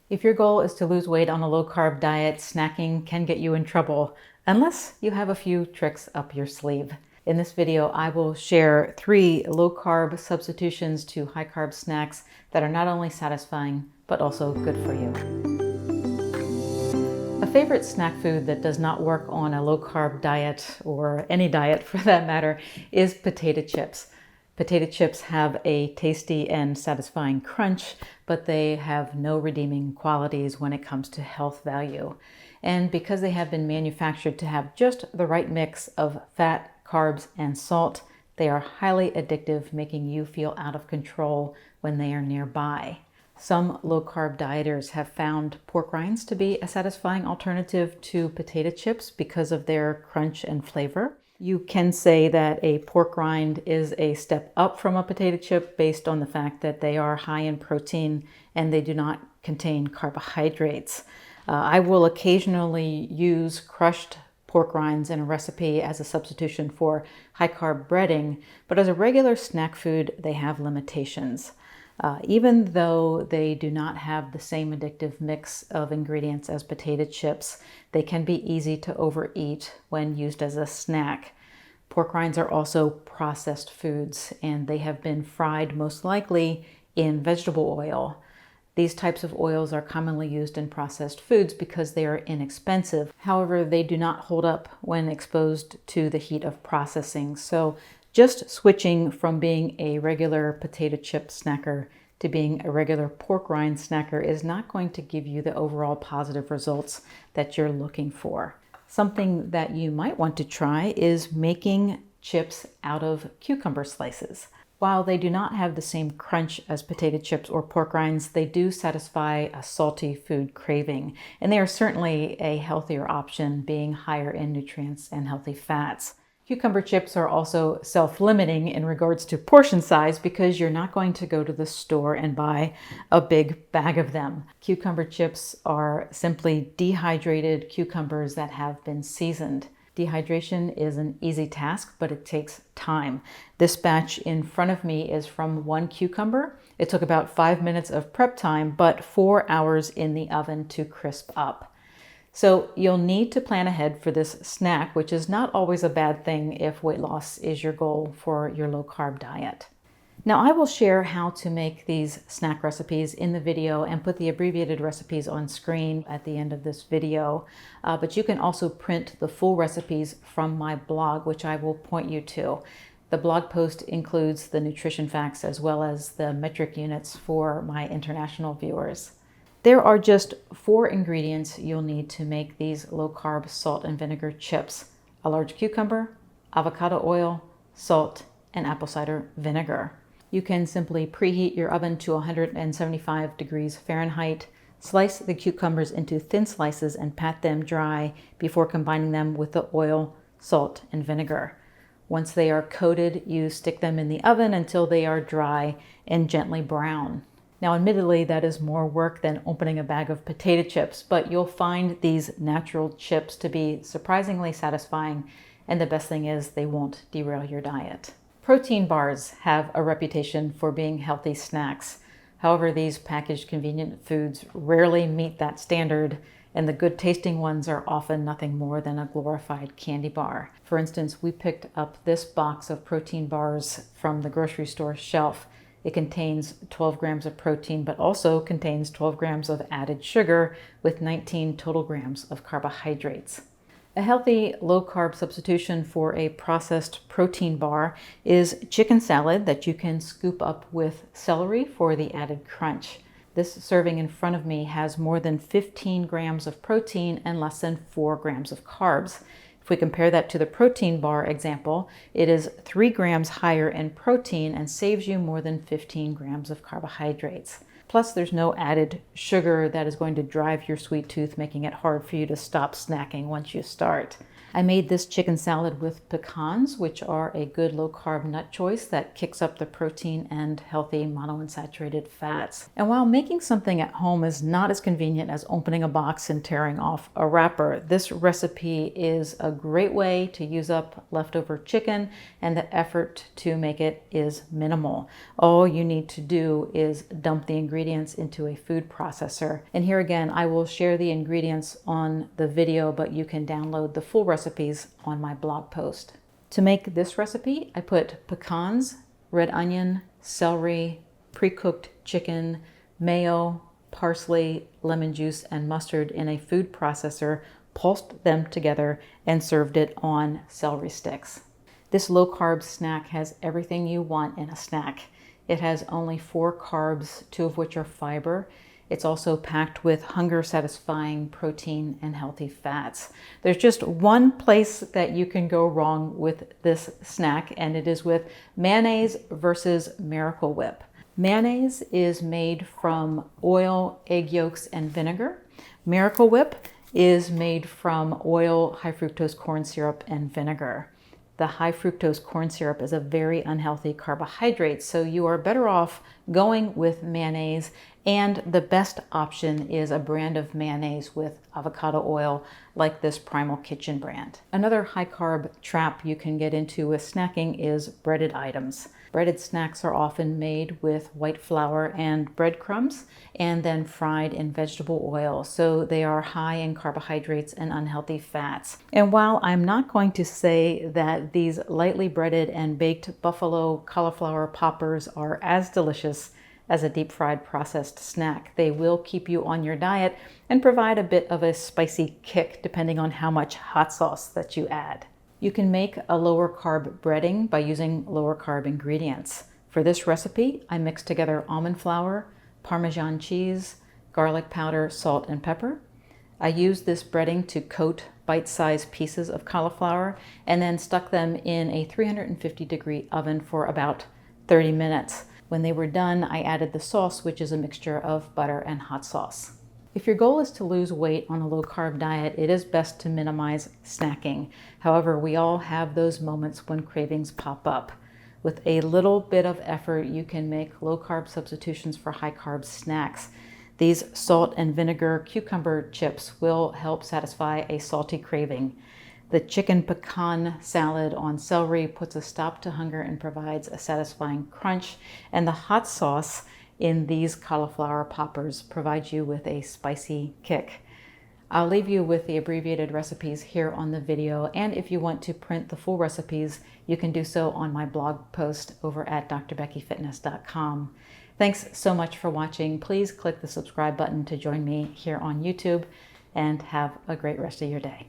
If your goal is to lose weight on a low-carb diet, snacking can get you in trouble unless you have a few tricks up your sleeve. In this video, I will share 3 low-carb substitutions to high-carb snacks that are not only satisfying, but also good for you. A favorite snack food that does not work on a low-carb diet, or any diet for that matter, is potato chips. Potato chips have a tasty and satisfying crunch, but they have no redeeming qualities when it comes to health value. And because they have been manufactured to have just the right mix of fat, carbs, and salt, they are highly addictive, making you feel out of control when they are nearby. Some low-carb dieters have found pork rinds to be a satisfying alternative to potato chips because of their crunch and flavor. You can say that a pork rind is a step up from a potato chip based on the fact that they are high in protein and they do not contain carbohydrates. I will occasionally use crushed pork rinds in a recipe as a substitution for high-carb breading, but as a regular snack food, they have limitations. Even though they do not have the same addictive mix of ingredients as potato chips, they can be easy to overeat when used as a snack. Pork rinds are also processed foods, and they have been fried most likely in vegetable oil. These types of oils are commonly used in processed foods because they are inexpensive. However, they do not hold up when exposed to the heat of processing. So just switching from being a regular potato chip snacker to being a regular pork rind snacker is not going to give you the overall positive results that you're looking for. Something that you might want to try is making chips out of cucumber slices. While they do not have the same crunch as potato chips or pork rinds, they do satisfy a salty food craving, and they are certainly a healthier option, being higher in nutrients and healthy fats. Cucumber chips are also self-limiting in regards to portion size because you're not going to go to the store and buy a big bag of them. Cucumber chips are simply dehydrated cucumbers that have been seasoned. Dehydration is an easy task, but it takes time. This batch in front of me is from 1 cucumber. It took about 5 minutes of prep time, but 4 hours in the oven to crisp up. So you'll need to plan ahead for this snack, which is not always a bad thing if weight loss is your goal for your low-carb diet. Now, I will share how to make these snack recipes in the video and put the abbreviated recipes on screen at the end of this video. But you can also print the full recipes from my blog, which I will point you to. The blog post includes the nutrition facts as well as the metric units for my international viewers. There are just 4 ingredients you'll need to make these low-carb salt and vinegar chips: a large cucumber, avocado oil, salt, and apple cider vinegar. You can simply preheat your oven to 175 degrees Fahrenheit, slice the cucumbers into thin slices and pat them dry before combining them with the oil, salt, and vinegar. Once they are coated, you stick them in the oven until they are dry and gently brown. Now, admittedly, that is more work than opening a bag of potato chips, but you'll find these natural chips to be surprisingly satisfying, and the best thing is they won't derail your diet. Protein bars have a reputation for being healthy snacks. However, these packaged convenient foods rarely meet that standard, and the good tasting ones are often nothing more than a glorified candy bar. For instance, we picked up this box of protein bars from the grocery store shelf. It contains 12 grams of protein, but also contains 12 grams of added sugar with 19 total grams of carbohydrates. A healthy low-carb substitution for a processed protein bar is chicken salad that you can scoop up with celery for the added crunch. This serving in front of me has more than 15 grams of protein and less than 4 grams of carbs. If we compare that to the protein bar example, it is 3 grams higher in protein and saves you more than 15 grams of carbohydrates. Plus, there's no added sugar that is going to drive your sweet tooth, making it hard for you to stop snacking once you start. I made this chicken salad with pecans, which are a good low-carb nut choice that kicks up the protein and healthy monounsaturated fats. And while making something at home is not as convenient as opening a box and tearing off a wrapper, this recipe is a great way to use up leftover chicken, and the effort to make it is minimal. All you need to do is dump the ingredients into a food processor. And here again, I will share the ingredients on the video, but you can download the full recipes on my blog post. To make this recipe, I put pecans, red onion, celery, pre-cooked chicken, mayo, parsley, lemon juice, and mustard in a food processor, pulsed them together, and served it on celery sticks. This low-carb snack has everything you want in a snack. It has only 4 carbs, 2 of which are fiber. It's also packed with hunger-satisfying protein and healthy fats. There's just one place that you can go wrong with this snack, and it is with mayonnaise versus Miracle Whip. Mayonnaise is made from oil, egg yolks, and vinegar. Miracle Whip is made from oil, high fructose corn syrup, and vinegar. The high fructose corn syrup is a very unhealthy carbohydrate, so you are better off going with mayonnaise, and the best option is a brand of mayonnaise with avocado oil like this Primal Kitchen brand. Another high carb trap you can get into with snacking is breaded items. Breaded snacks are often made with white flour and breadcrumbs and then fried in vegetable oil, so they are high in carbohydrates and unhealthy fats. And while I'm not going to say that these lightly breaded and baked buffalo cauliflower poppers are as delicious as a deep fried processed snack, they will keep you on your diet and provide a bit of a spicy kick depending on how much hot sauce that you add. You can make a lower carb breading by using lower carb ingredients. For this recipe, I mixed together almond flour, Parmesan cheese, garlic powder, salt, and pepper. I used this breading to coat bite-sized pieces of cauliflower and then stuck them in a 350-degree oven for about 30 minutes. When they were done, I added the sauce, which is a mixture of butter and hot sauce. If your goal is to lose weight on a low-carb diet, it is best to minimize snacking. However, we all have those moments when cravings pop up. With a little bit of effort, you can make low-carb substitutions for high-carb snacks. These salt and vinegar cucumber chips will help satisfy a salty craving. The chicken pecan salad on celery puts a stop to hunger and provides a satisfying crunch, and the hot sauce in these cauliflower poppers provides you with a spicy kick. I'll leave you with the abbreviated recipes here on the video, and if you want to print the full recipes, you can do so on my blog post over at drbeckyfitness.com. Thanks so much for watching. Please click the subscribe button to join me here on YouTube, and have a great rest of your day.